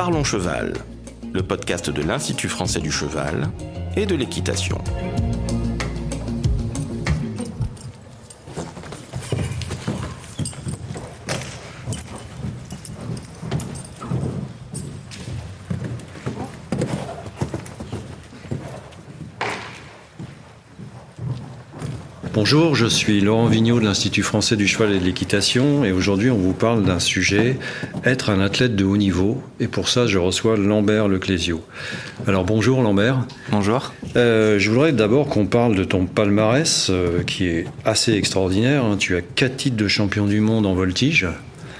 Parlons Cheval, le podcast de l'Institut français du cheval et de l'équitation. Bonjour, je suis Laurent Vigneault de l'Institut français du cheval et de l'équitation et aujourd'hui on vous parle d'un sujet, être un athlète de haut niveau, et pour ça je reçois Lambert Leclésio. Alors bonjour Lambert. Bonjour. Je voudrais d'abord qu'on parle de ton palmarès qui est assez extraordinaire, hein. Tu as 4 titres de champion du monde en voltige.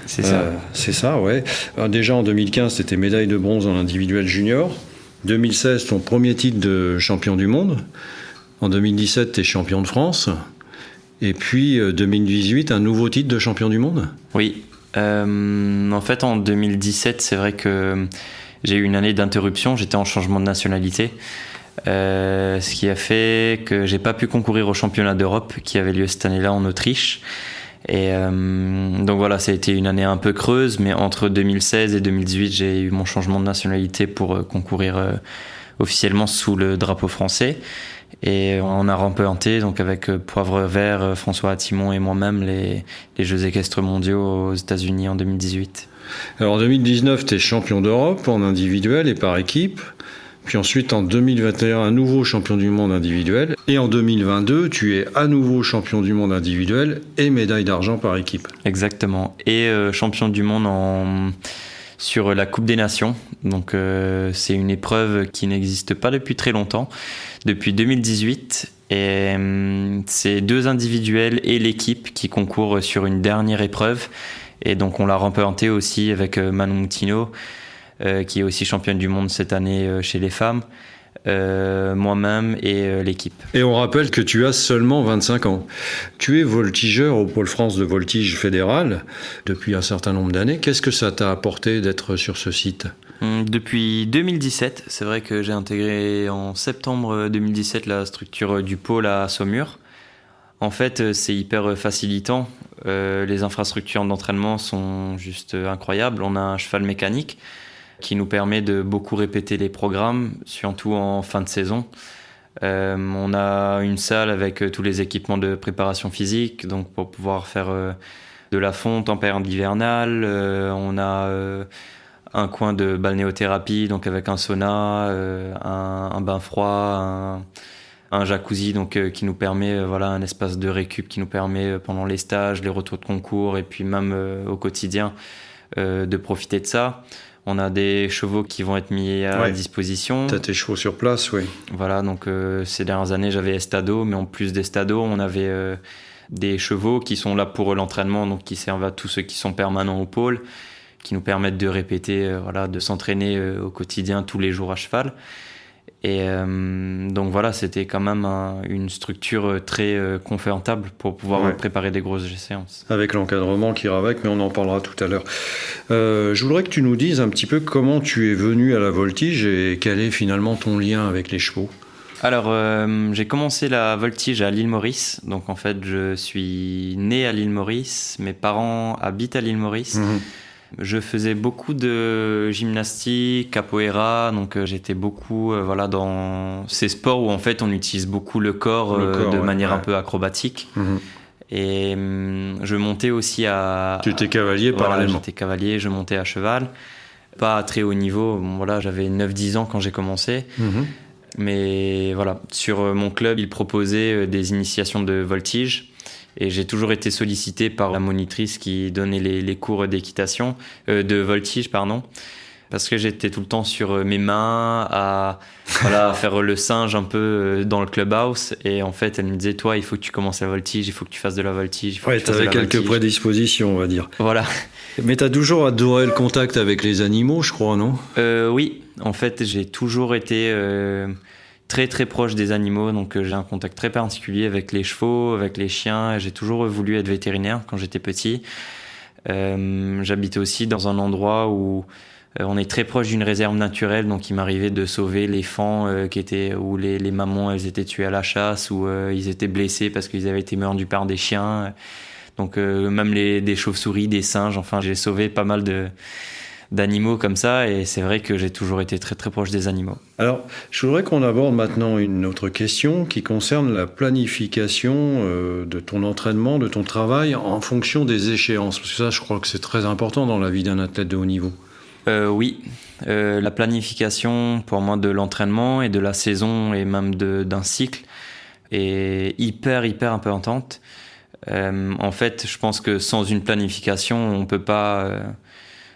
C'est ça. C'est ça, ouais. Alors, déjà en 2015 c'était médaille de bronze en individuel junior. 2016 ton premier titre de champion du monde. En 2017, tu es champion de France. Et puis, 2018, un nouveau titre de champion du monde ? Oui. En fait, en 2017, c'est vrai que j'ai eu une année d'interruption. J'étais en changement de nationalité. Ce qui a fait que j'ai pas pu concourir au championnat d'Europe qui avait lieu cette année-là en Autriche. Et donc voilà, ça a été une année un peu creuse. Mais entre 2016 et 2018, j'ai eu mon changement de nationalité pour concourir officiellement sous le drapeau français. Et on a remporté donc avec Poivre Vert, François Attimon et moi-même les Jeux équestres mondiaux aux États-Unis en 2018. Alors en 2019, tu es champion d'Europe en individuel et par équipe. Puis ensuite en 2021, un nouveau champion du monde individuel. Et en 2022, tu es à nouveau champion du monde individuel et médaille d'argent par équipe. Exactement. Et champion du monde sur la Coupe des Nations. Donc c'est une épreuve qui n'existe pas depuis très longtemps, depuis 2018. Et c'est 2 individuels et l'équipe qui concourent sur une dernière épreuve. Et donc on l'a remporté aussi avec Manon Moutinho, qui est aussi championne du monde cette année chez les femmes. Moi-même et l'équipe. Et on rappelle que tu as seulement 25 ans. Tu es voltigeur au Pôle France de voltige fédéral depuis un certain nombre d'années. Qu'est-ce que ça t'a apporté d'être sur ce site ? Depuis 2017, c'est vrai que j'ai intégré en septembre 2017 la structure du pôle à Saumur. En fait, c'est hyper facilitant. Les infrastructures d'entraînement sont juste incroyables. On a un cheval mécanique qui nous permet de beaucoup répéter les programmes, surtout en fin de saison. On a une salle avec tous les équipements de préparation physique, donc pour pouvoir faire de la fonte en période hivernale. On a un coin de balnéothérapie, donc avec un sauna, un bain froid, un jacuzzi, donc qui nous permet un espace de récup qui nous permet pendant les stages, les retours de concours et puis même au quotidien de profiter de ça. On a des chevaux qui vont être mis à disposition. Tu as tes chevaux sur place, oui. Voilà, donc ces dernières années, j'avais Estado, mais en plus d'Estado, on avait des chevaux qui sont là pour l'entraînement, donc qui servent à tous ceux qui sont permanents au pôle, qui nous permettent de répéter, de s'entraîner au quotidien tous les jours à cheval. Et donc voilà, c'était quand même une structure très confortable pour pouvoir préparer des grosses séances. Avec l'encadrement qui va avec, mais on en parlera tout à l'heure. Je voudrais que tu nous dises un petit peu comment tu es venu à la voltige et quel est finalement ton lien avec les chevaux. Alors, j'ai commencé la voltige à l'île Maurice. Donc en fait, je suis né à l'île Maurice. Mes parents habitent à l'île Maurice. Mmh. Je faisais beaucoup de gymnastique, capoeira, donc j'étais beaucoup dans ces sports où en fait on utilise beaucoup le corps de manière un peu acrobatique. Mmh. Et je montais aussi à... Tu étais cavalier parallèlement. J'étais cavalier, je montais à cheval. Pas à très haut niveau, j'avais 9-10 ans quand j'ai commencé. Mmh. Mais voilà, sur mon club, ils proposaient des initiations de voltige. Et j'ai toujours été sollicité par la monitrice qui donnait les cours d'équitation, de voltige, parce que j'étais tout le temps sur mes mains à faire le singe un peu dans le clubhouse. Et en fait, elle me disait, toi, il faut que tu commences la voltige, il faut que tu fasses de la voltige. Ouais, tu avais quelques prédispositions, on va dire. Voilà. Mais tu as toujours adoré le contact avec les animaux, je crois, non ? Oui, en fait, j'ai toujours été... très très proche des animaux, donc j'ai un contact très particulier avec les chevaux, avec les chiens. J'ai toujours voulu être vétérinaire quand j'étais petit. J'habitais aussi dans un endroit où on est très proche d'une réserve naturelle, donc il m'arrivait de sauver les faons où les mamans elles étaient tuées à la chasse, ou ils étaient blessés parce qu'ils avaient été mordus par des chiens. Donc même des chauves-souris, des singes, enfin j'ai sauvé pas mal d'animaux comme ça, et c'est vrai que j'ai toujours été très très proche des animaux. Alors, je voudrais qu'on aborde maintenant une autre question qui concerne la planification de ton entraînement, de ton travail en fonction des échéances. Parce que ça, je crois que c'est très important dans la vie d'un athlète de haut niveau. Oui, la planification pour moi de l'entraînement et de la saison et même d'un cycle est hyper importante. En fait, je pense que sans une planification, on peut pas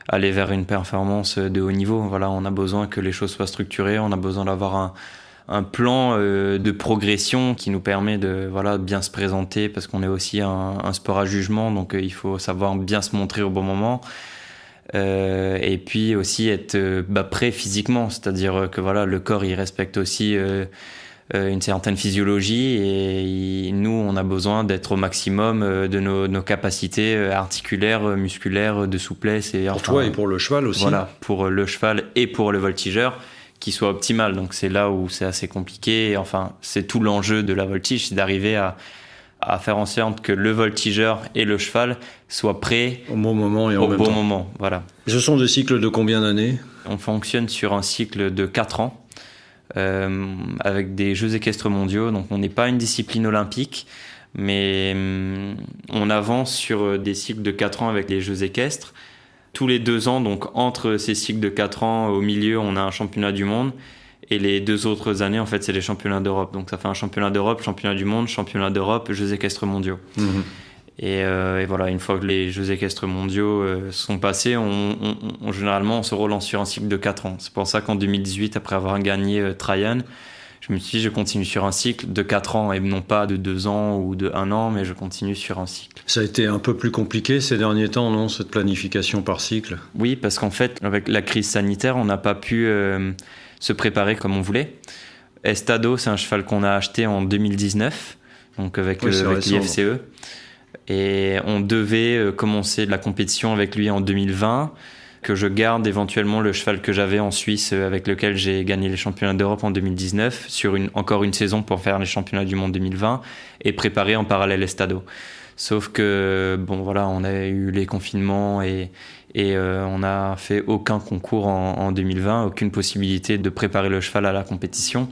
aller vers une performance de haut niveau. Voilà, on a besoin que les choses soient structurées, on a besoin d'avoir un plan de progression qui nous permet de bien se présenter, parce qu'on est aussi un sport à jugement, donc il faut savoir bien se montrer au bon moment. Et puis aussi être prêt physiquement, c'est-à-dire que le corps il respecte aussi une certaine physiologie, et nous on a besoin d'être au maximum de nos capacités articulaires, musculaires, de souplesse. Et pour toi et pour le cheval aussi. Voilà, pour le cheval et pour le voltigeur, qui soit optimal. Donc c'est là où c'est assez compliqué. Enfin, c'est tout l'enjeu de la voltige, c'est d'arriver à faire en sorte que le voltigeur et le cheval soient prêts au bon moment et en même temps. Au bon moment, voilà. Ce sont des cycles de combien d'années ? On fonctionne sur un cycle de 4 ans. Avec des Jeux équestres mondiaux, donc on n'est pas une discipline olympique, mais on avance sur des cycles de 4 ans avec les Jeux équestres. Tous les 2 ans, donc entre ces cycles de 4 ans, au milieu, on a un championnat du monde, et les 2 autres années, en fait, c'est les championnats d'Europe. Donc ça fait un championnat d'Europe, championnat du monde, championnat d'Europe, Jeux équestres mondiaux. Mmh. Et voilà, une fois que les Jeux équestres mondiaux sont passés, généralement, on se relance sur un cycle de 4 ans. C'est pour ça qu'en 2018, après avoir gagné Tryon, je me suis dit, je continue sur un cycle de 4 ans, et non pas de 2 ans ou de 1 an, mais je continue sur un cycle. Ça a été un peu plus compliqué ces derniers temps, non, cette planification par cycle ? Oui, parce qu'en fait, avec la crise sanitaire, on n'a pas pu se préparer comme on voulait. Estado, c'est un cheval qu'on a acheté en 2019, donc avec l'IFCE. Et on devait commencer la compétition avec lui en 2020, que je garde éventuellement le cheval que j'avais en Suisse avec lequel j'ai gagné les championnats d'Europe en 2019 sur encore une saison pour faire les championnats du monde 2020 et préparer en parallèle Estado. Sauf que on a eu les confinements et on n'a fait aucun concours en 2020, aucune possibilité de préparer le cheval à la compétition.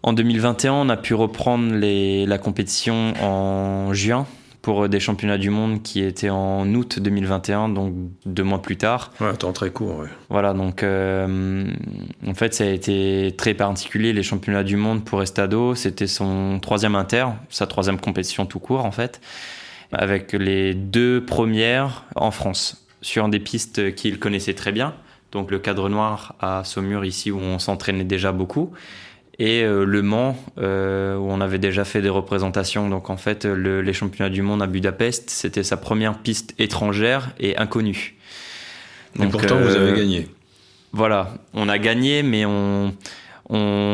En 2021, on a pu reprendre la compétition en juin pour des championnats du monde qui étaient en août 2021, donc 2 mois plus tard. Ouais, un temps très court, ouais. Voilà, donc en fait, ça a été très particulier, les championnats du monde pour Estado. C'était son 3e inter, sa 3e compétition tout court, en fait, avec les 2 premières en France, sur des pistes qu'il connaissait très bien. Donc le Cadre Noir à Saumur, ici, où on s'entraînait déjà beaucoup. Et Le Mans, où on avait déjà fait des représentations. Donc en fait, les championnats du monde à Budapest, c'était sa première piste étrangère et inconnue. Donc, et pourtant, vous avez gagné. Voilà, on a gagné, mais on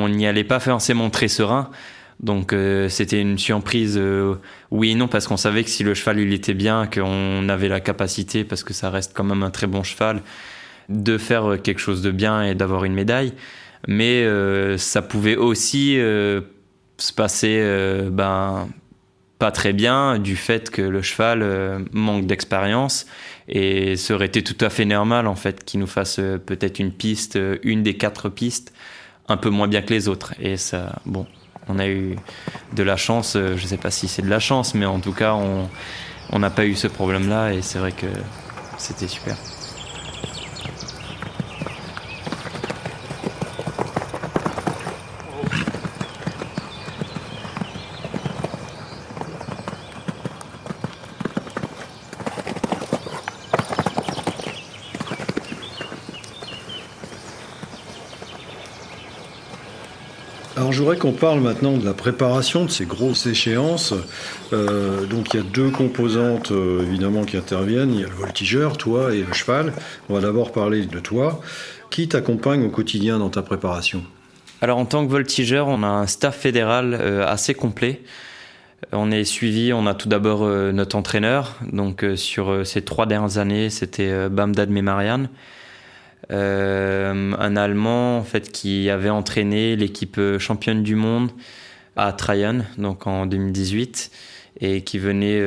n'y allait pas forcément très serein. Donc c'était une surprise, oui et non, parce qu'on savait que si le cheval il était bien, qu'on avait la capacité, parce que ça reste quand même un très bon cheval, de faire quelque chose de bien et d'avoir une médaille. Mais ça pouvait aussi se passer pas très bien, du fait que le cheval manque d'expérience, et ça aurait été tout à fait normal en fait qu'il nous fasse peut-être une des 4 pistes un peu moins bien que les autres. Et ça, on a eu de la chance, je sais pas si c'est de la chance, mais en tout cas on n'a pas eu ce problème-là, et c'est vrai que c'était super. Alors je voudrais qu'on parle maintenant de la préparation de ces grosses échéances. Donc il y a 2 composantes évidemment qui interviennent. Il y a le voltigeur, toi, et le cheval. On va d'abord parler de toi. Qui t'accompagne au quotidien dans ta préparation ? Alors en tant que voltigeur, on a un staff fédéral assez complet. On est suivi, on a tout d'abord notre entraîneur. Donc sur ces 3 dernières années, c'était Bamdad Memarian. Un Allemand en fait qui avait entraîné l'équipe championne du monde à Tryon, donc en 2018, et qui venait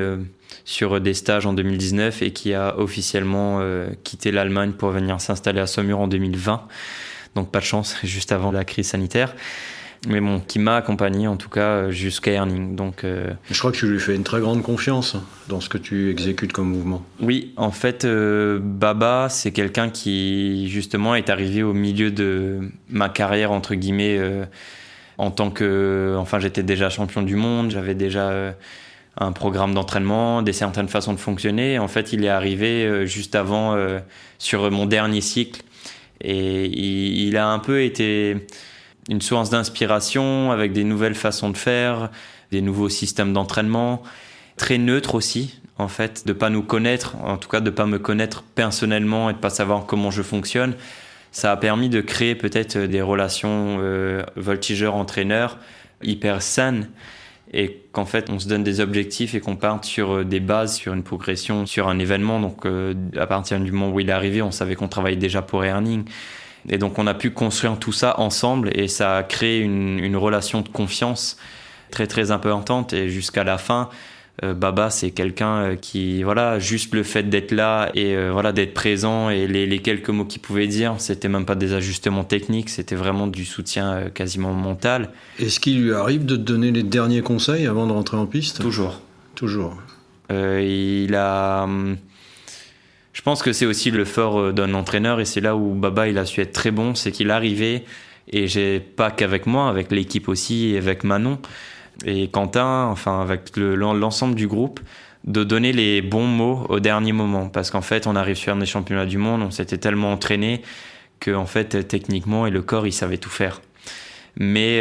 sur des stages en 2019 et qui a officiellement quitté l'Allemagne pour venir s'installer à Saumur en 2020. Donc pas de chance, juste avant la crise sanitaire. Mais bon, qui m'a accompagné en tout cas jusqu'à Herning. Donc, je crois que tu lui fais une très grande confiance dans ce que tu exécutes comme mouvement. Oui, en fait, Baba, c'est quelqu'un qui justement est arrivé au milieu de ma carrière, entre guillemets, en tant que... Enfin, j'étais déjà champion du monde, j'avais déjà un programme d'entraînement, des certaines façons de fonctionner. En fait, il est arrivé juste avant, sur mon dernier cycle. Et il a un peu été une source d'inspiration avec des nouvelles façons de faire, des nouveaux systèmes d'entraînement, très neutre aussi, en fait, de pas nous connaître, en tout cas de pas me connaître personnellement et de pas savoir comment je fonctionne. Ça a permis de créer peut-être des relations voltigeur-entraîneur hyper saines et qu'en fait on se donne des objectifs et qu'on parte sur des bases, sur une progression, sur un événement. Donc à partir du moment où il est arrivé, on savait qu'on travaillait déjà pour Herning. Et donc on a pu construire tout ça ensemble et ça a créé une relation de confiance très très importante. Et jusqu'à la fin, Baba c'est quelqu'un qui, voilà, juste le fait d'être là et voilà, d'être présent et les quelques mots qu'il pouvait dire, c'était même pas des ajustements techniques, c'était vraiment du soutien quasiment mental. Est-ce qu'il lui arrive de te donner les derniers conseils avant de rentrer en piste ? Toujours. Il a... Je pense que c'est aussi le fort d'un entraîneur et c'est là où Baba il a su être très bon, c'est qu'il arrivait et j'ai pas qu'avec moi, avec l'équipe aussi et avec Manon et Quentin, enfin avec l'ensemble du groupe, de donner les bons mots au dernier moment parce qu'en fait on arrive sur des championnats du monde, on s'était tellement entraîné que en fait techniquement et le corps il savait tout faire. Mais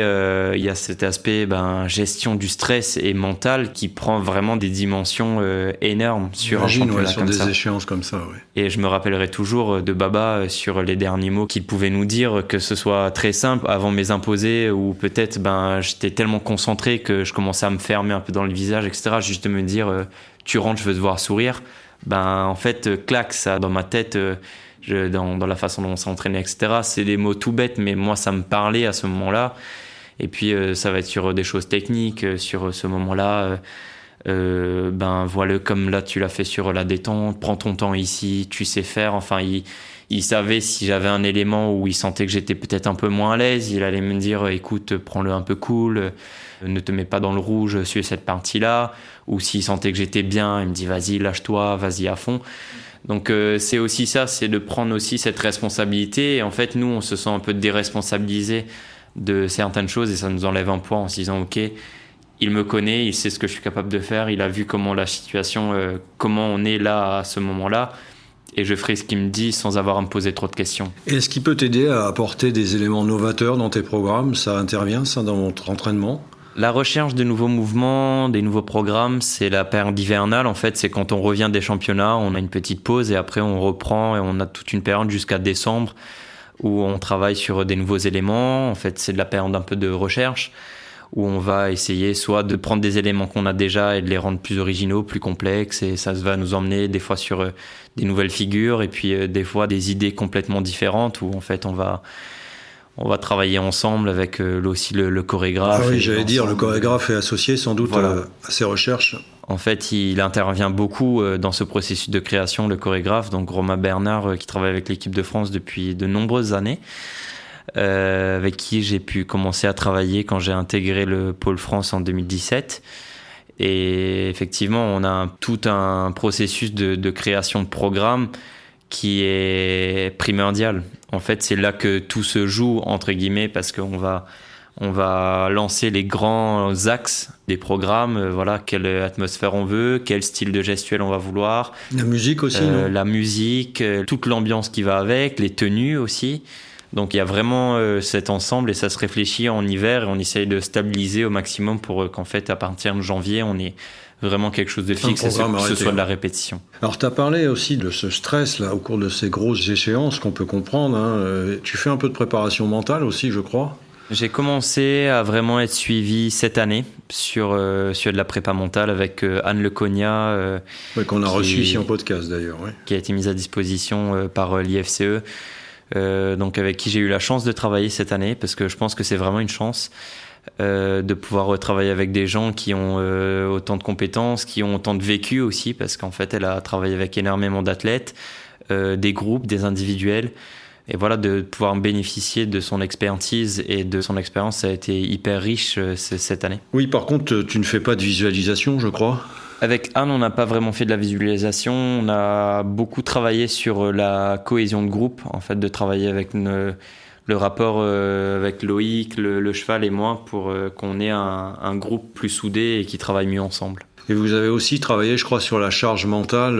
il y a cet aspect gestion du stress et mental qui prend vraiment des dimensions énormes sur un championnat sur comme des ça. échéances comme ça. Ouais. Et je me rappellerai toujours de Baba sur les derniers mots qu'il pouvait nous dire, que ce soit très simple avant mes imposés ou peut-être j'étais tellement concentré que je commençais à me fermer un peu dans le visage, etc. Juste de me dire tu rentres, je veux te voir sourire. En fait, clac, ça dans ma tête. Dans la façon dont on s'est entraîné, etc. C'est des mots tout bêtes, mais moi, ça me parlait à ce moment-là. Et puis, ça va être sur des choses techniques, sur ce moment-là. Voilà, comme là, tu l'as fait sur la détente, prends ton temps ici, tu sais faire. Enfin, il savait si j'avais un élément où il sentait que j'étais peut-être un peu moins à l'aise, il allait me dire, écoute, prends-le un peu cool, ne te mets pas dans le rouge sur cette partie-là. Ou s'il sentait que j'étais bien, il me dit, vas-y, lâche-toi, vas-y à fond. Donc c'est aussi ça, c'est de prendre aussi cette responsabilité. Et en fait, nous, on se sent un peu déresponsabilisé de certaines choses et ça nous enlève un poids en se disant, ok, il me connaît, il sait ce que je suis capable de faire, il a vu comment la situation, comment on est là à ce moment-là et je ferai ce qu'il me dit sans avoir à me poser trop de questions. Est-ce qu'il peut t'aider à apporter des éléments novateurs dans tes programmes ? Ça intervient, ça, dans votre entraînement ? La recherche de nouveaux mouvements, des nouveaux programmes, c'est la période hivernale. En fait, c'est quand on revient des championnats, on a une petite pause et après on reprend et on a toute une période jusqu'à décembre où on travaille sur des nouveaux éléments. En fait, c'est de la période un peu de recherche où on va essayer soit de prendre des éléments qu'on a déjà et de les rendre plus originaux, plus complexes et ça va nous emmener des fois sur des nouvelles figures et puis des fois des idées complètement différentes où en fait on va travailler ensemble avec aussi le chorégraphe. Ah oui, j'allais dire, le chorégraphe est associé sans doute à ces recherches. En fait, il intervient beaucoup dans ce processus de création, le chorégraphe, donc Romain Bernard, qui travaille avec l'équipe de France depuis de nombreuses années, avec qui j'ai pu commencer à travailler quand j'ai intégré le Pôle France en 2017. Et effectivement, on a tout un processus de création de programme qui est primordial. En fait, c'est là que tout se joue, entre guillemets, parce qu'on va lancer les grands axes des programmes, quelle atmosphère on veut, quel style de gestuelle on va vouloir. La musique aussi, non ? La musique, toute l'ambiance qui va avec, les tenues aussi. Donc il y a vraiment cet ensemble et ça se réfléchit en hiver et on essaye de stabiliser au maximum pour qu'en fait, à partir de janvier, on ait vraiment quelque chose de fixe et que ce soit de la répétition. Alors tu as parlé aussi de ce stress là au cours de ces grosses échéances qu'on peut comprendre. Tu fais un peu de préparation mentale aussi, je crois. J'ai commencé à vraiment être suivi cette année sur de la prépa mentale avec Anne Lecogna. Qu'on a reçu ici en podcast d'ailleurs. Ouais. Qui a été mise à disposition par l'IFCE. Donc avec qui j'ai eu la chance de travailler cette année parce que je pense que c'est vraiment une chance. de pouvoir travailler avec des gens qui ont autant de compétences, qui ont autant de vécu aussi, parce qu'en fait, elle a travaillé avec énormément d'athlètes, des groupes, des individuels. Et voilà, de pouvoir bénéficier de son expertise et de son expérience, ça a été hyper riche cette année. Oui, par contre, tu ne fais pas de visualisation, je crois. Avec Anne, on n'a pas vraiment fait de la visualisation. On a beaucoup travaillé sur la cohésion de groupe, en fait, de travailler avec le rapport avec Loïc, le cheval et moi, pour qu'on ait un groupe plus soudé et qui travaille mieux ensemble. Et vous avez aussi travaillé, je crois, sur la charge mentale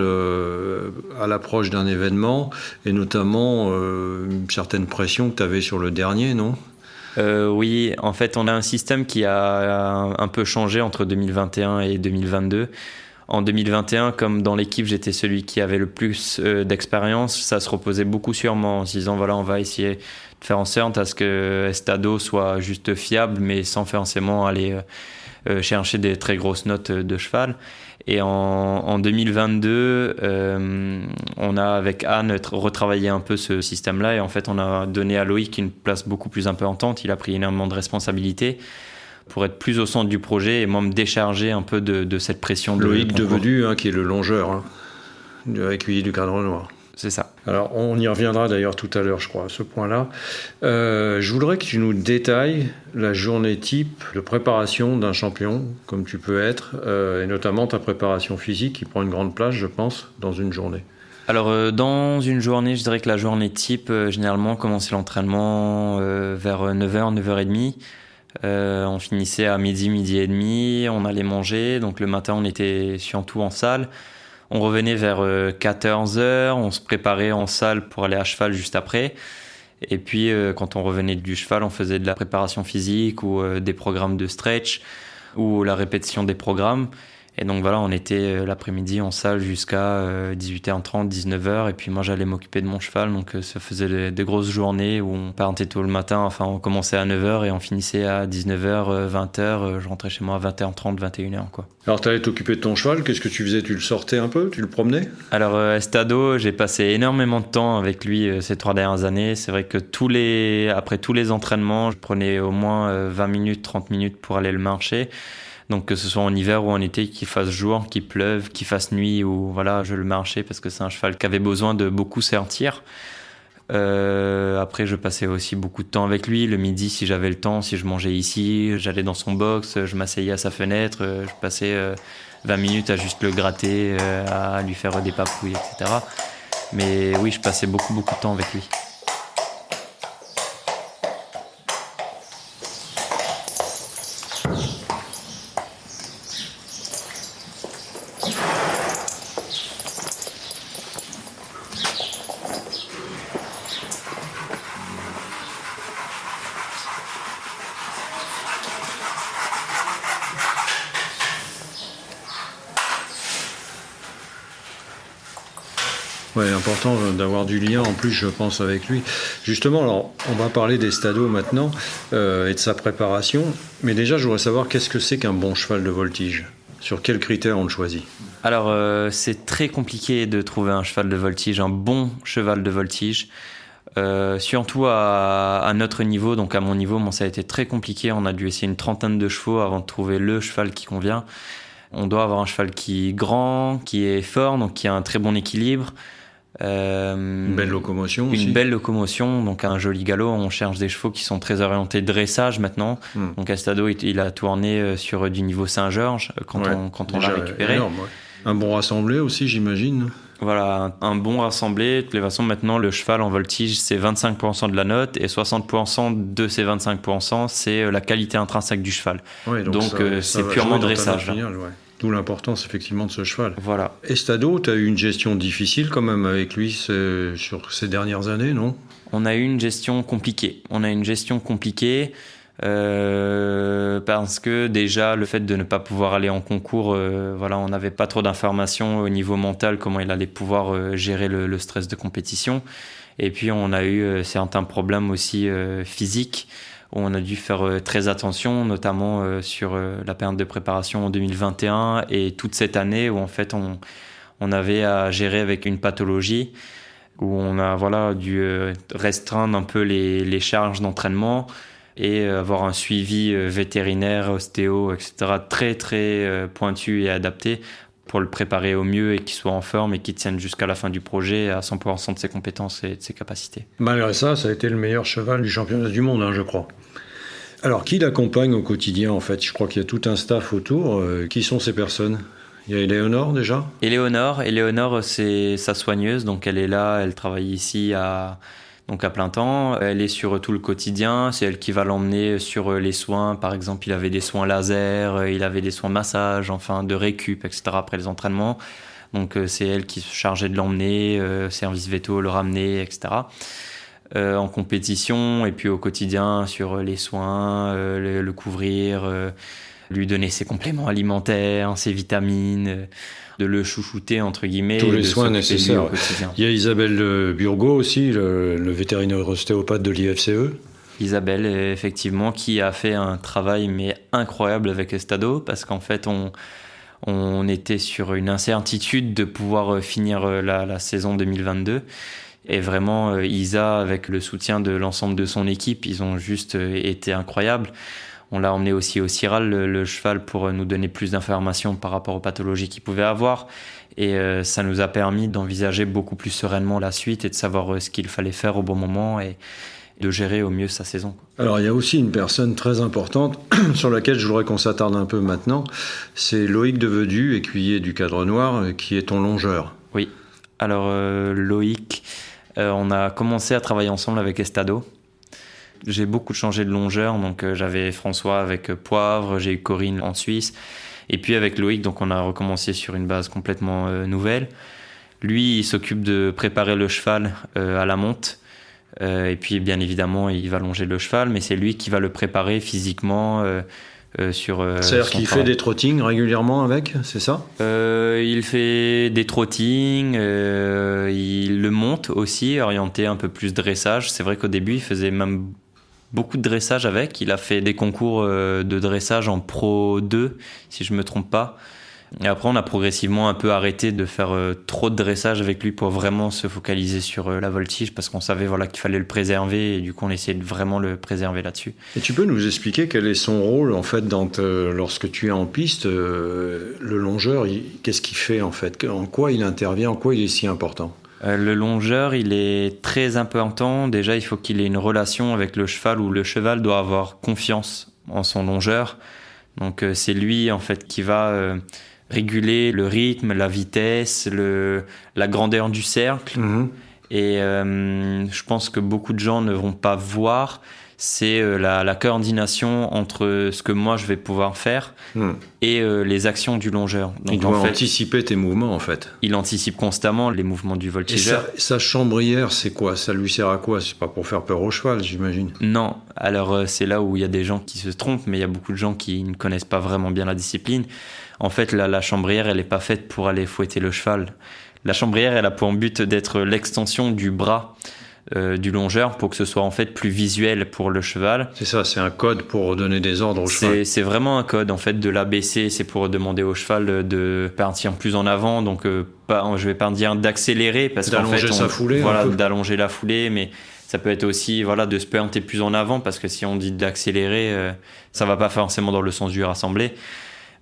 à l'approche d'un événement, et notamment une certaine pression que tu avais sur le dernier, non ? Oui, en fait, on a un système qui a un peu changé entre 2021 et 2022. En 2021, comme dans l'équipe, j'étais celui qui avait le plus d'expérience, ça se reposait beaucoup sur moi en se disant, voilà, on va essayer de faire en sorte à ce que Estado soit juste fiable, mais sans forcément aller chercher des très grosses notes de cheval. Et en 2022, on a avec Anne retravaillé un peu ce système-là, et en fait on a donné à Loïc une place beaucoup plus importante. Il a pris énormément de responsabilités pour être plus au centre du projet et moi me décharger un peu de cette pression. Loïc Devedu, qui est le longeur, écuyer du Cadre Noir. C'est ça. Alors, on y reviendra d'ailleurs tout à l'heure, je crois, à ce point-là. Je voudrais que tu nous détailles la journée type de préparation d'un champion, comme tu peux être, et notamment ta préparation physique qui prend une grande place, je pense, dans une journée. Alors, dans une journée, je dirais que la journée type, généralement, commençait l'entraînement vers 9h, 9h30. On finissait à midi, midi et demi, on allait manger. Donc, le matin, on était surtout en salle. On revenait vers 14h, on se préparait en salle pour aller à cheval juste après. Et puis, quand on revenait du cheval, on faisait de la préparation physique ou des programmes de stretch ou la répétition des programmes. Et donc voilà, on était l'après-midi en salle jusqu'à 18h30, 19h. Et puis moi, j'allais m'occuper de mon cheval. Donc ça faisait des grosses journées où on partait tôt le matin. Enfin, on commençait à 9h et on finissait à 19h, 20h. Je rentrais chez moi à 20h30, 21h, quoi. Alors, tu allais t'occuper de ton cheval. Qu'est-ce que tu faisais ? Tu le sortais un peu ? Tu le promenais ? Alors, Estado, j'ai passé énormément de temps avec lui ces 3 dernières années. C'est vrai que après tous les entraînements, je prenais au moins 20 minutes, 30 minutes pour aller le marcher. Donc que ce soit en hiver ou en été, qu'il fasse jour, qu'il pleuve, qu'il fasse nuit, ou voilà, je le marchais parce que c'est un cheval qui avait besoin de beaucoup sortir. Après, je passais aussi beaucoup de temps avec lui. Le midi, si j'avais le temps, si je mangeais ici, j'allais dans son box, je m'asseyais à sa fenêtre, je passais 20 minutes à juste le gratter, à lui faire des papouilles, etc. Mais oui, je passais beaucoup de temps avec lui. Ouais, important d'avoir du lien en plus, je pense, avec lui. Justement, alors, on va parler d'Estado maintenant et de sa préparation. Mais déjà, je voudrais savoir qu'est-ce que c'est qu'un bon cheval de voltige ? Sur quels critères on le choisit ? Alors, c'est très compliqué de trouver un cheval de voltige, un bon cheval de voltige. Surtout à notre niveau, donc à mon niveau, ça a été très compliqué. On a dû essayer une 30aine de chevaux avant de trouver le cheval qui convient. On doit avoir un cheval qui est grand, qui est fort, donc qui a un très bon équilibre. Une belle locomotion aussi. Une belle locomotion, donc un joli galop. On cherche des chevaux qui sont très orientés dressage maintenant. Donc Estado, il a tourné sur du niveau Saint-Georges quand on l'a récupéré. Énorme, ouais. Un bon rassemblé aussi, j'imagine. Voilà, un bon rassemblé. De toutes les façons, maintenant, le cheval en voltige, c'est 25% de la note et 60% de ces 25%, c'est la qualité intrinsèque du cheval. Ouais, donc c'est purement dressage. D'où l'importance effectivement de ce cheval. Voilà. Estado, tu as eu une gestion difficile quand même avec lui sur ces dernières années, non ? On a eu une gestion compliquée. Parce que déjà le fait de ne pas pouvoir aller en concours, on n'avait pas trop d'informations au niveau mental, comment il allait pouvoir gérer le stress de compétition. Et puis on a eu certains problèmes aussi physiques, où on a dû faire très attention, notamment sur la période de préparation en 2021 et toute cette année où en fait on avait à gérer avec une pathologie, où on a dû restreindre un peu les charges d'entraînement. et avoir un suivi vétérinaire, ostéo, etc. très très pointu et adapté pour le préparer au mieux et qu'il soit en forme et qu'il tienne jusqu'à la fin du projet à 100% de ses compétences et de ses capacités. Malgré ça, ça a été le meilleur cheval du championnat du monde, je crois. Alors, qui l'accompagne au quotidien, en fait ? Je crois qu'il y a tout un staff autour. Qui sont ces personnes ? Il y a Éléonore, déjà ? Éléonore, c'est sa soigneuse, donc elle est là, elle travaille ici à plein temps. Elle est sur tout le quotidien, c'est elle qui va l'emmener sur les soins. Par exemple, il avait des soins laser, il avait des soins massage, enfin de récup, etc. après les entraînements. Donc c'est elle qui se chargeait de l'emmener, service veto, le ramener, etc. En compétition et puis au quotidien sur les soins, le couvrir, lui donner ses compléments alimentaires, ses vitamines, de le chouchouter entre guillemets. Tous les soins nécessaires. Il y a Isabelle Burgot aussi, le vétérinaire ostéopathe de l'IFCE. Isabelle, effectivement, qui a fait un travail mais incroyable avec Estado, parce qu'en fait on était sur une incertitude de pouvoir finir la saison 2022. Et vraiment, Isa, avec le soutien de l'ensemble de son équipe, ils ont juste été incroyables. On l'a emmené aussi au CIRAL, le cheval, pour nous donner plus d'informations par rapport aux pathologies qu'il pouvait avoir. Et ça nous a permis d'envisager beaucoup plus sereinement la suite et de savoir ce qu'il fallait faire au bon moment et de gérer au mieux sa saison. Alors, il y a aussi une personne très importante sur laquelle je voudrais qu'on s'attarde un peu maintenant. C'est Loïc Devedu, écuyer du Cadre Noir, qui est ton longeur. Oui. Alors, Loïc, on a commencé à travailler ensemble avec Estado. J'ai beaucoup changé de longeur, donc j'avais François avec Poivre, j'ai eu Corinne en Suisse, et puis avec Loïc, donc on a recommencé sur une base complètement nouvelle. Lui, il s'occupe de préparer le cheval à la monte, et puis bien évidemment, il va longer le cheval, mais c'est lui qui va le préparer physiquement sur c'est-à-dire qu'il fait des trottings régulièrement avec, c'est ça ? Il fait des trottings, il le monte aussi, orienté un peu plus dressage. C'est vrai qu'au début, il faisait même beaucoup de dressage avec. Il a fait des concours de dressage en Pro 2, si je me trompe pas. Et après, on a progressivement un peu arrêté de faire trop de dressage avec lui pour vraiment se focaliser sur la voltige, parce qu'on savait qu'il fallait le préserver, et du coup, on essayait de vraiment le préserver là-dessus. Et tu peux nous expliquer quel est son rôle, en fait, lorsque tu es en piste, le longeur, qu'est-ce qu'il fait, en fait ? En quoi il intervient ? En quoi il est si important ? Le longeur, il est très important. Déjà, il faut qu'il ait une relation avec le cheval, où le cheval doit avoir confiance en son longeur. Donc, c'est lui, en fait, qui va réguler le rythme, la vitesse, la grandeur du cercle. Mmh. Et je pense que beaucoup de gens ne vont pas voir, c'est la coordination entre ce que moi je vais pouvoir faire et les actions du longeur. Donc, il doit anticiper tes mouvements, en fait. Il anticipe constamment les mouvements du voltigeur. Et sa chambrière, c'est quoi ? Ça lui sert à quoi ? C'est pas pour faire peur au cheval, j'imagine. Non, alors c'est là où il y a des gens qui se trompent, mais il y a beaucoup de gens qui ne connaissent pas vraiment bien la discipline. En fait, la chambrière, elle n'est pas faite pour aller fouetter le cheval. La chambrière, elle a pour but d'être l'extension du bras du longeur, pour que ce soit en fait plus visuel pour le cheval. C'est ça, c'est un code pour donner des ordres au cheval. C'est vraiment un code, en fait, de l'abaisser, c'est pour demander au cheval de partir plus en avant, donc je vais pas dire d'accélérer, parce qu'en fait, sa foulée, d'allonger la foulée, mais ça peut être aussi de se pointer plus en avant, parce que si on dit d'accélérer, ça va pas forcément dans le sens du rassemblé.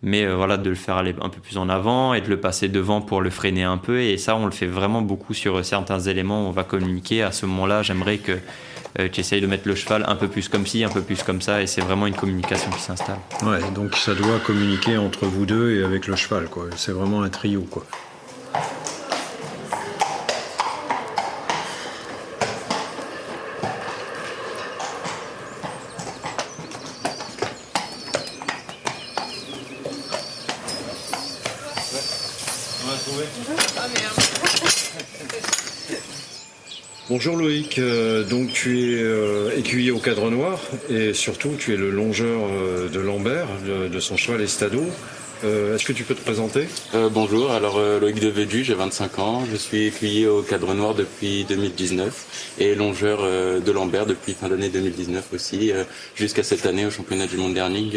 Mais de le faire aller un peu plus en avant et de le passer devant pour le freiner un peu. Et ça, on le fait vraiment beaucoup sur certains éléments où on va communiquer. À ce moment-là, j'aimerais que tu essayes de mettre le cheval un peu plus comme ci, un peu plus comme ça. Et c'est vraiment une communication qui s'installe. Ouais, donc ça doit communiquer entre vous deux et avec le cheval, quoi. C'est vraiment un trio, quoi. Bonjour Loïc, donc tu es écuyer au Cadre Noir et surtout tu es le longeur de Lambert, de son cheval Estado. Est-ce que tu peux te présenter ? Bonjour, alors Loïc Devedu, j'ai 25 ans, je suis écuyer au Cadre Noir depuis 2019 et longeur de Lambert depuis fin d'année 2019 aussi, jusqu'à cette année au championnat du monde dernier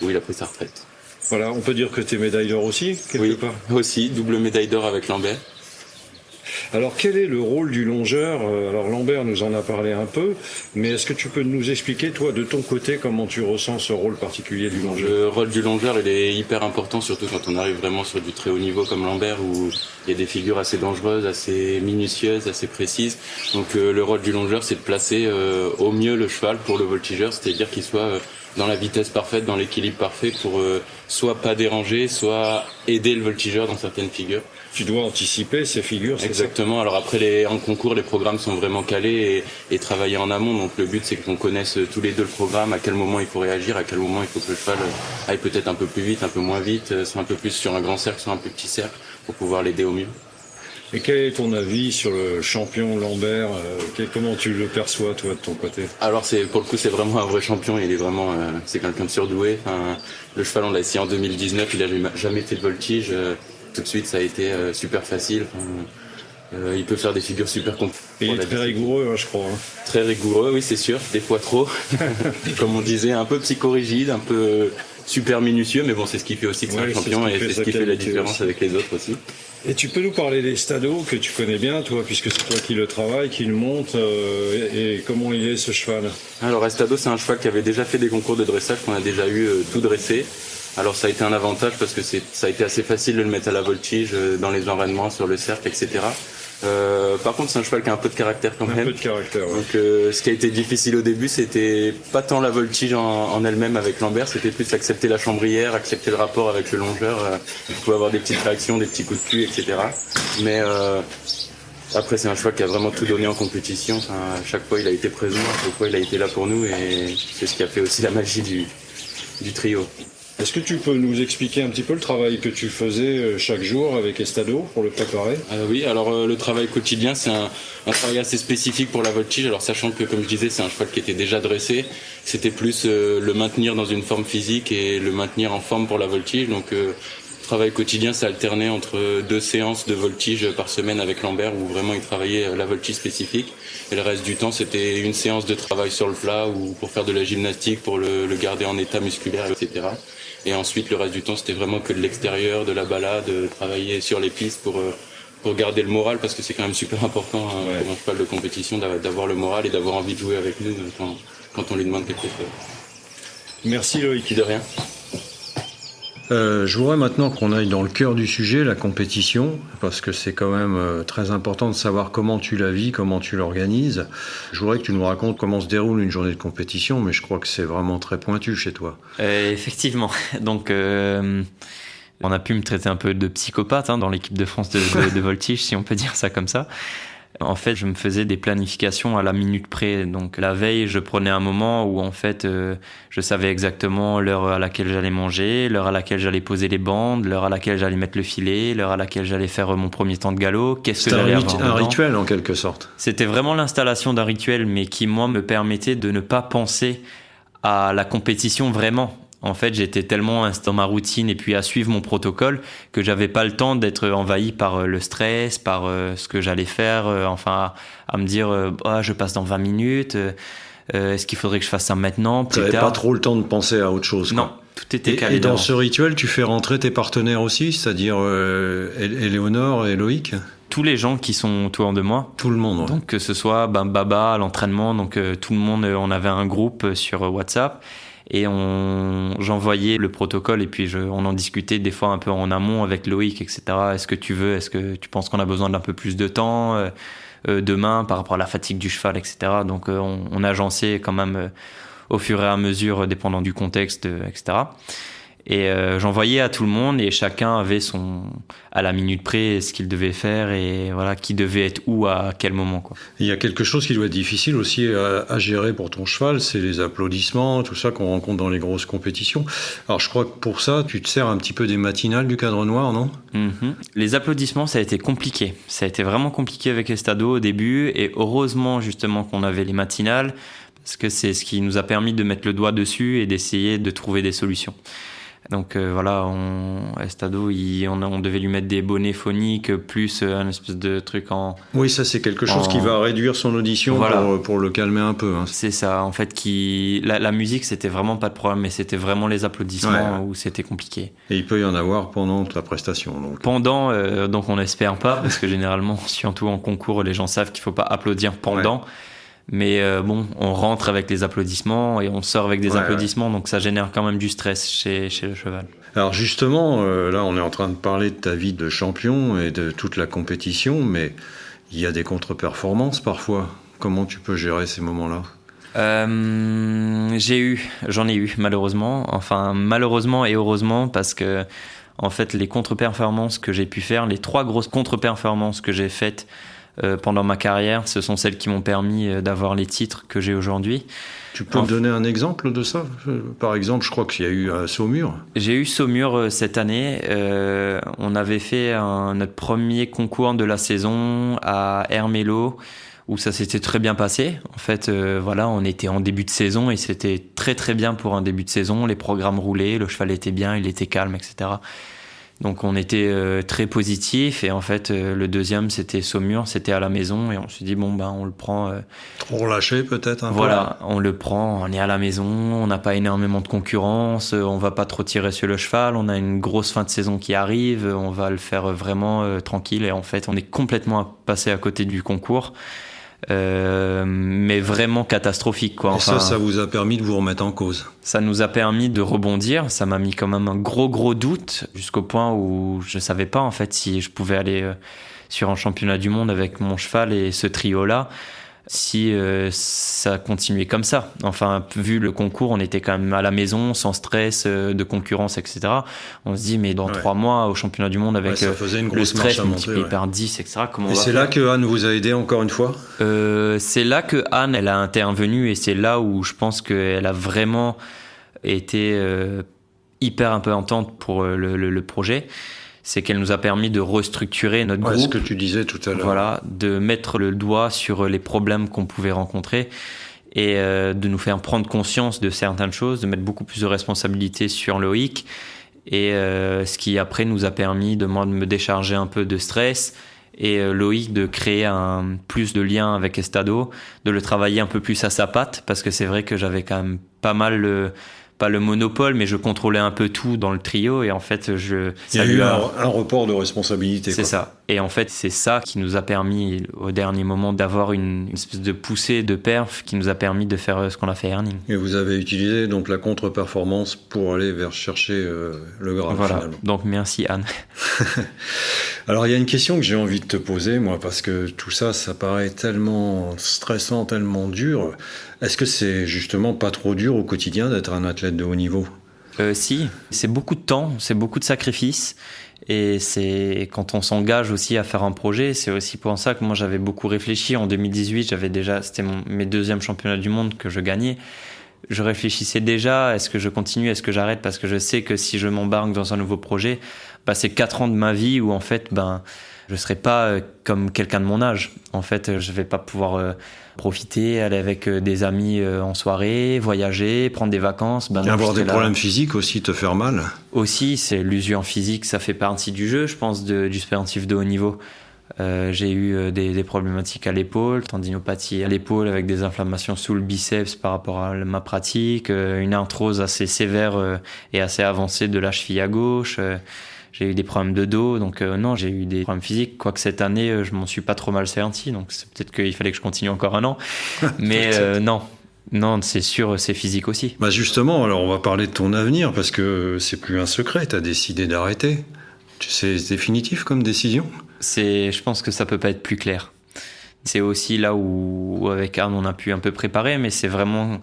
où il a pris sa retraite. Voilà, on peut dire que tu es médaille d'or aussi, quelque part ? Oui, aussi, double médaille d'or avec Lambert. Alors quel est le rôle du longeur ? Alors Lambert nous en a parlé un peu, mais est-ce que tu peux nous expliquer, toi, de ton côté, comment tu ressens ce rôle particulier du longeur ? Le rôle du longeur, il est hyper important, surtout quand on arrive vraiment sur du très haut niveau comme Lambert, où il y a des figures assez dangereuses, assez minutieuses, assez précises. Donc le rôle du longeur, c'est de placer au mieux le cheval pour le voltigeur, c'est-à-dire qu'il soit dans la vitesse parfaite, dans l'équilibre parfait pour soit pas déranger, soit aider le voltigeur dans certaines figures. Tu dois anticiper ces figures, c'est exactement. Alors après, en concours, les programmes sont vraiment calés et travaillés en amont. Donc le but, c'est qu'on connaisse tous les deux le programme, à quel moment il faut réagir, à quel moment il faut que le cheval aille peut-être un peu plus vite, un peu moins vite, soit un peu plus sur un grand cercle, soit un plus petit cercle, pour pouvoir l'aider au mieux. Et quel est ton avis sur le champion Lambert ? Comment tu le perçois, toi, de ton côté ? Alors pour le coup, c'est vraiment un vrai champion. Il est vraiment, c'est quelqu'un de surdoué. Enfin, le cheval, on l'a essayé en 2019. Il a jamais fait de voltige. Tout de suite, ça a été super facile. Il peut faire des figures super complexes. Et il est très rigoureux, je crois. Très rigoureux, oui, c'est sûr. Des fois trop. Comme on disait, un peu psychorigide, un peu super minutieux. Mais bon, c'est ce qui fait aussi que c'est un champion et c'est ce qui fait la différence aussi avec les autres aussi. Et tu peux nous parler des stados que tu connais bien, toi, puisque c'est toi qui le travaille, qui le monte, et comment il est ce cheval ? Alors Estado, c'est un cheval qui avait déjà fait des concours de dressage, qu'on a déjà eu tout dressé. Alors ça a été un avantage parce que ça a été assez facile de le mettre à la voltige dans les enraînements, sur le cercle, etc. Par contre, c'est un cheval qui a un peu de caractère quand même. Un peu de caractère, ouais. Donc ce qui a été difficile au début, c'était pas tant la voltige en elle-même avec Lambert, c'était plus accepter la chambrière, accepter le rapport avec le longeur. Il pouvait avoir des petites réactions, des petits coups de cul, etc. Mais après, c'est un cheval qui a vraiment tout donné en compétition. Enfin, à chaque fois, il a été présent, à chaque fois, il a été là pour nous et c'est ce qui a fait aussi la magie du trio. Est-ce que tu peux nous expliquer un petit peu le travail que tu faisais chaque jour avec Estado pour le préparer ? Oui, alors le travail quotidien, c'est un travail assez spécifique pour la voltige. Alors sachant que, comme je disais, c'est un cheval qui était déjà dressé, c'était plus le maintenir dans une forme physique et le maintenir en forme pour la voltige. Donc le travail quotidien, ça alternait entre 2 séances de voltige par semaine avec Lambert où vraiment il travaillait la voltige spécifique. Et le reste du temps, c'était une séance de travail sur le plat ou pour faire de la gymnastique, pour le garder en état musculaire, etc. Et ensuite, le reste du temps, c'était vraiment que de l'extérieur, de la balade, travailler sur les pistes pour garder le moral, parce que c'est quand même super important pour un cheval de compétition d'avoir le moral et d'avoir envie de jouer avec nous quand on lui demande quelque chose. Merci Loïc. De rien. Je voudrais maintenant qu'on aille dans le cœur du sujet, la compétition, parce que c'est quand même très important de savoir comment tu la vis, comment tu l'organises. Je voudrais que tu nous racontes comment se déroule une journée de compétition, mais je crois que c'est vraiment très pointu chez toi. Effectivement. Donc, on a pu me traiter un peu de psychopathe dans l'équipe de France de voltige, si on peut dire ça comme ça. En fait, je me faisais des planifications à la minute près. Donc la veille, je prenais un moment où en fait, je savais exactement l'heure à laquelle j'allais manger, l'heure à laquelle j'allais poser les bandes, l'heure à laquelle j'allais mettre le filet, l'heure à laquelle j'allais faire mon premier temps de galop. Qu'est-ce que j'allais avoir dedans. Un rituel en quelque sorte. C'était vraiment l'installation d'un rituel, mais qui moi me permettait de ne pas penser à la compétition vraiment. En fait, j'étais tellement dans ma routine et puis à suivre mon protocole que j'avais pas le temps d'être envahi par le stress, par ce que j'allais faire, enfin à me dire je passe dans 20 minutes, est-ce qu'il faudrait que je fasse ça maintenant, plus tard. T'avais pas trop le temps de penser à autre chose, quoi. Non, tout était calé. Et dans ce rituel, tu fais rentrer tes partenaires aussi, c'est-à-dire Éléonore et Loïc ? Tous les gens qui sont autour de moi. Tout le monde, ouais. Donc que ce soit Baba à l'entraînement, donc tout le monde, on avait un groupe sur WhatsApp. Et j'envoyais le protocole et puis on en discutait des fois un peu en amont avec Loïc, etc. Est-ce que tu penses qu'on a besoin d'un peu plus de temps demain par rapport à la fatigue du cheval, etc. Donc on agençait quand même au fur et à mesure, dépendant du contexte, etc. Et j'envoyais à tout le monde et chacun avait à la minute près ce qu'il devait faire et voilà, qui devait être où à quel moment, quoi. Il y a quelque chose qui doit être difficile aussi à gérer pour ton cheval, c'est les applaudissements, tout ça qu'on rencontre dans les grosses compétitions. Alors je crois que pour ça, tu te sers un petit peu des matinales du Cadre Noir, non ? Les applaudissements, ça a été compliqué. Ça a été vraiment compliqué avec Estado au début et heureusement justement qu'on avait les matinales parce que c'est ce qui nous a permis de mettre le doigt dessus et d'essayer de trouver des solutions. Donc voilà, Estado, on devait lui mettre des bonnets phoniques, plus un espèce de truc en... Oui, ça c'est quelque chose qui va réduire son audition, voilà, pour le calmer un peu. Hein. C'est ça, en fait, la musique, c'était vraiment pas de problème, mais c'était vraiment les applaudissements où c'était compliqué. Et il peut y en avoir pendant la prestation. Donc. Pendant, donc on n'espère pas, parce que généralement, surtout en concours, les gens savent qu'il faut pas applaudir pendant. Ouais. Mais bon, on rentre avec les applaudissements et on sort avec des applaudissements, donc ça génère quand même du stress chez le cheval. Alors justement, là on est en train de parler de ta vie de champion et de toute la compétition, mais il y a des contre-performances parfois. Comment tu peux gérer ces moments-là ? J'en ai eu malheureusement. Enfin malheureusement et heureusement, parce que en fait les contre-performances que j'ai pu faire, les 3 grosses contre-performances que j'ai faites pendant ma carrière, ce sont celles qui m'ont permis d'avoir les titres que j'ai aujourd'hui. Tu peux me donner un exemple de ça ? Par exemple, je crois qu'il y a eu Saumur. J'ai eu Saumur cette année. On avait fait notre premier concours de la saison à Hermélo, où ça s'était très bien passé. En fait, voilà, on était en début de saison et c'était très très bien pour un début de saison. Les programmes roulaient, le cheval était bien, il était calme, etc. Donc on était très positif et en fait le deuxième c'était Saumur, c'était à la maison et on s'est dit on le prend. Trop relâché peut-être un peu. Voilà, on le prend, on est à la maison, on n'a pas énormément de concurrence, on va pas trop tirer sur le cheval, on a une grosse fin de saison qui arrive, on va le faire vraiment tranquille et en fait on est complètement passé à côté du concours. Mais vraiment catastrophique quoi. Enfin, et ça vous a permis de vous remettre en cause. Ça nous a permis de rebondir. Ça m'a mis quand même un gros doute jusqu'au point où je savais pas en fait si je pouvais aller sur un championnat du monde avec mon cheval et ce trio là, si ça continuait comme ça. Enfin, vu le concours, on était quand même à la maison, sans stress de concurrence, etc. On se dit, mais dans 3 mois, au championnat du monde, avec le stress multiplié par 10, etc., comment on va faire ? Et c'est là que Anne vous a aidé encore une fois ? C'est là que Anne, elle a intervenu et c'est là où je pense qu'elle a vraiment été hyper importante pour le projet. C'est qu'elle nous a permis de restructurer notre groupe. Ce que tu disais tout à l'heure. Voilà, de mettre le doigt sur les problèmes qu'on pouvait rencontrer et de nous faire prendre conscience de certaines choses, de mettre beaucoup plus de responsabilités sur Loïc et ce qui après nous a permis de me décharger un peu de stress et Loïc de créer plus de liens avec Estado, de le travailler un peu plus à sa patte parce que c'est vrai que j'avais quand même pas mal pas le monopole, mais je contrôlais un peu tout dans le trio et en fait, il y a eu un report de responsabilité. C'est ça. Et en fait, c'est ça qui nous a permis, au dernier moment, d'avoir une espèce de poussée de perf qui nous a permis de faire ce qu'on a fait à Herning. Et vous avez utilisé donc la contre-performance pour aller chercher le Graal, voilà. Finalement. Donc merci Anne. Alors il y a une question que j'ai envie de te poser, moi, parce que tout ça, ça paraît tellement stressant, tellement dur. Est-ce que c'est justement pas trop dur au quotidien d'être un athlète de haut niveau ? Si, c'est beaucoup de temps, c'est beaucoup de sacrifices. Et c'est quand on s'engage aussi à faire un projet, c'est aussi pour ça que moi j'avais beaucoup réfléchi. En 2018, c'était mes 2e championnats du monde que je gagnais. Je réfléchissais déjà, est-ce que je continue, est-ce que j'arrête ? Parce que je sais que si je m'embarque dans un nouveau projet, c'est 4 ans de ma vie où en fait, je serai pas comme quelqu'un de mon âge. En fait, je vais pas pouvoir profiter, aller avec des amis en soirée, voyager, prendre des vacances. Avoir des problèmes physiques aussi, te faire mal. Aussi, c'est l'usure physique, ça fait partie du jeu, je pense, du sportif de haut niveau. J'ai eu des problématiques à l'épaule, tendinopathie à l'épaule avec des inflammations sous le biceps par rapport à ma pratique, une arthrose assez sévère et assez avancée de la cheville à gauche. J'ai eu des problèmes de dos, donc non, j'ai eu des problèmes physiques. Quoique cette année, je m'en suis pas trop mal senti, donc c'est peut-être qu'il fallait que je continue encore un an. Mais non, c'est sûr, c'est physique aussi. Justement, alors on va parler de ton avenir, parce que c'est plus un secret, tu as décidé d'arrêter. C'est définitif comme décision ? Je pense que ça peut pas être plus clair. C'est aussi là où avec Arne, on a pu un peu préparer, mais c'est vraiment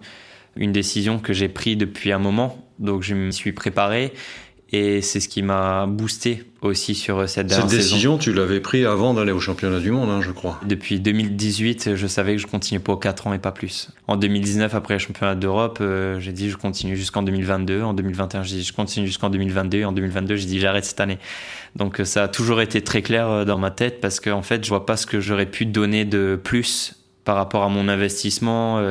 une décision que j'ai prise depuis un moment, donc je me suis préparé. Et c'est ce qui m'a boosté aussi sur cette dernière saison. Cette décision, tu l'avais prise avant d'aller au championnat du monde, je crois. Depuis 2018, je savais que je continuais pour 4 ans et pas plus. En 2019, après le championnat d'Europe, j'ai dit je continue jusqu'en 2022. En 2021, j'ai dit je continue jusqu'en 2022. Et en 2022, j'ai dit j'arrête cette année. Donc ça a toujours été très clair dans ma tête parce qu'en fait, je vois pas ce que j'aurais pu donner de plus par rapport à mon investissement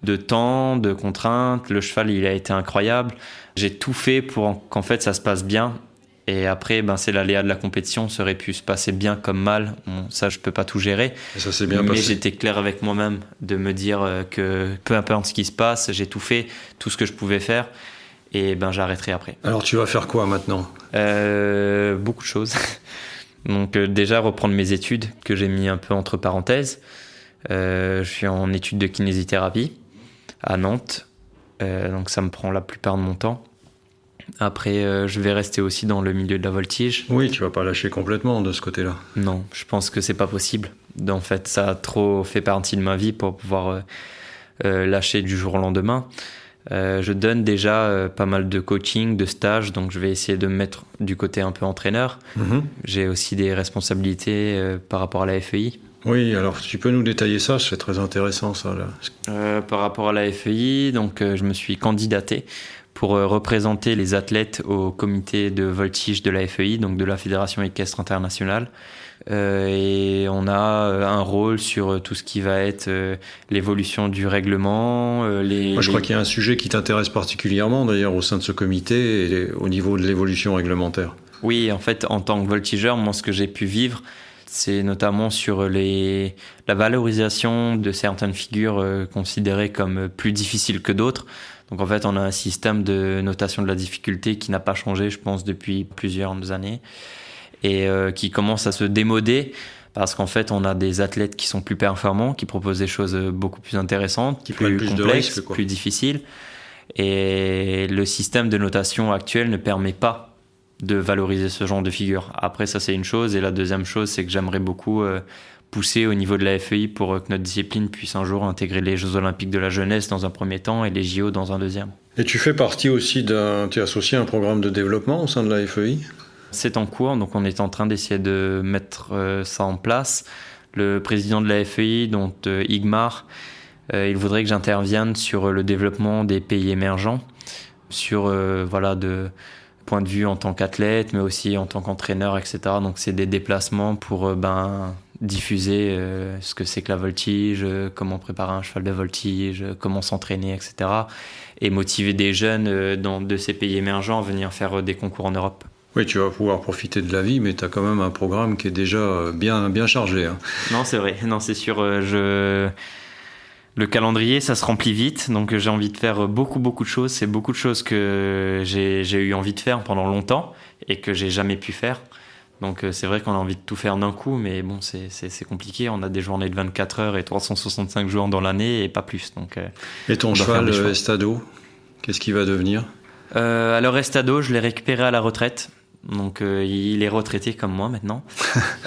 de temps, de contraintes. Le cheval, il a été incroyable. J'ai tout fait pour qu'en fait, ça se passe bien. Et après, c'est l'aléa de la compétition. Ça aurait pu se passer bien comme mal. Bon, ça, je peux pas tout gérer. Et ça s'est bien passé. Mais j'étais clair avec moi-même de me dire que peu importe ce qui se passe, j'ai tout fait, tout ce que je pouvais faire. Et j'arrêterai après. Alors, tu vas faire quoi maintenant ? Beaucoup de choses. Donc déjà, reprendre mes études que j'ai mis un peu entre parenthèses. Je suis en études de kinésithérapie à Nantes. Donc ça me prend la plupart de mon temps. Après, je vais rester aussi dans le milieu de la voltige. Oui, tu vas pas lâcher complètement de ce côté-là. Non, je pense que c'est pas possible. En fait, ça a trop fait partie de ma vie pour pouvoir lâcher du jour au lendemain. Je donne déjà pas mal de coaching, de stages, donc je vais essayer de me mettre du côté un peu entraîneur. J'ai aussi des responsabilités par rapport à la FEI. Oui, alors tu peux nous détailler ça, c'est très intéressant ça. Là. Par rapport à la FEI, donc je me suis candidaté pour représenter les athlètes au comité de voltige de la FEI, donc de la Fédération équestre internationale. Et on a un rôle sur tout ce qui va être l'évolution du règlement. Moi, je crois qu'il y a un sujet qui t'intéresse particulièrement d'ailleurs au sein de ce comité et au niveau de l'évolution réglementaire. Oui, en fait, en tant que voltigeur, moi, ce que j'ai pu vivre, c'est notamment sur la valorisation de certaines figures considérées comme plus difficiles que d'autres. Donc en fait, on a un système de notation de la difficulté qui n'a pas changé, je pense, depuis plusieurs années et qui commence à se démoder parce qu'en fait, on a des athlètes qui sont plus performants, qui proposent des choses beaucoup plus intéressantes, plus complexes, plus difficiles. Et le système de notation actuel ne permet pas de valoriser ce genre de figure. Après, ça, c'est une chose. Et la deuxième chose, c'est que j'aimerais beaucoup pousser au niveau de la FEI pour que notre discipline puisse un jour intégrer les Jeux Olympiques de la jeunesse dans un premier temps et les JO dans un deuxième. Et tu fais partie aussi tu es associé à un programme de développement au sein de la FEI ? C'est en cours, donc on est en train d'essayer de mettre ça en place. Le président de la FEI, dont Igmar, il voudrait que j'intervienne sur le développement des pays émergents, sur de point de vue en tant qu'athlète, mais aussi en tant qu'entraîneur, etc. Donc c'est des déplacements pour diffuser ce que c'est que la voltige, comment préparer un cheval de voltige, comment s'entraîner, etc. Et motiver des jeunes de ces pays émergents à venir faire des concours en Europe. Oui, tu vas pouvoir profiter de la vie, mais tu as quand même un programme qui est déjà bien chargé. Hein. Non, c'est vrai. Non, c'est sûr. Le calendrier, ça se remplit vite. Donc, j'ai envie de faire beaucoup de choses. C'est beaucoup de choses que j'ai eu envie de faire pendant longtemps et que j'ai jamais pu faire. Donc, c'est vrai qu'on a envie de tout faire d'un coup, mais bon, c'est compliqué. On a des journées de 24 heures et 365 jours dans l'année et pas plus. Donc, et ton cheval, Estado, qu'est-ce qu'il va devenir ? Alors, Estado, je l'ai récupéré à la retraite. Donc il est retraité comme moi maintenant.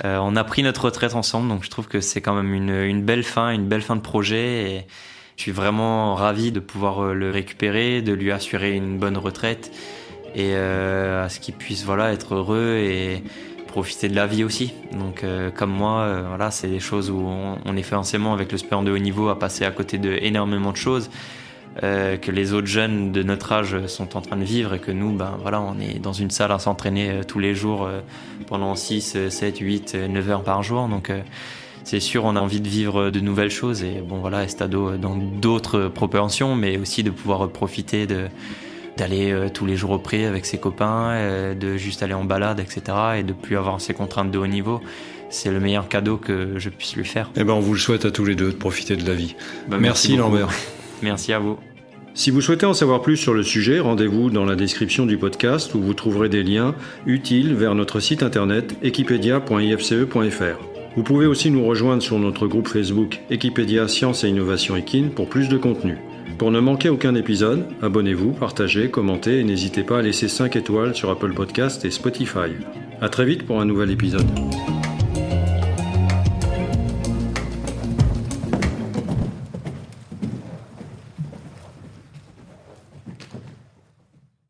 On a pris notre retraite ensemble, donc je trouve que c'est quand même une belle fin de projet. Et je suis vraiment ravi de pouvoir le récupérer, de lui assurer une bonne retraite et à ce qu'il puisse être heureux et profiter de la vie aussi. Donc comme moi, c'est des choses où on est forcément avec le sport de haut niveau à passer à côté de énormément de choses. Que les autres jeunes de notre âge sont en train de vivre et que nous, on est dans une salle à s'entraîner tous les jours pendant 6, 7, 8, 9 heures par jour. Donc c'est sûr, on a envie de vivre de nouvelles choses et Estado dans d'autres proportions, mais aussi de pouvoir profiter d'aller tous les jours au pré avec ses copains, de juste aller en balade, etc. et de plus avoir ces contraintes de haut niveau. C'est le meilleur cadeau que je puisse lui faire. Eh ben, on vous le souhaite à tous les deux de profiter de la vie. Merci Lambert. Merci à vous. Si vous souhaitez en savoir plus sur le sujet, rendez-vous dans la description du podcast où vous trouverez des liens utiles vers notre site internet equipedia.ifce.fr. Vous pouvez aussi nous rejoindre sur notre groupe Facebook Equipedia Science et Innovation Équine pour plus de contenu. Pour ne manquer aucun épisode, abonnez-vous, partagez, commentez et n'hésitez pas à laisser 5 étoiles sur Apple Podcasts et Spotify. À très vite pour un nouvel épisode.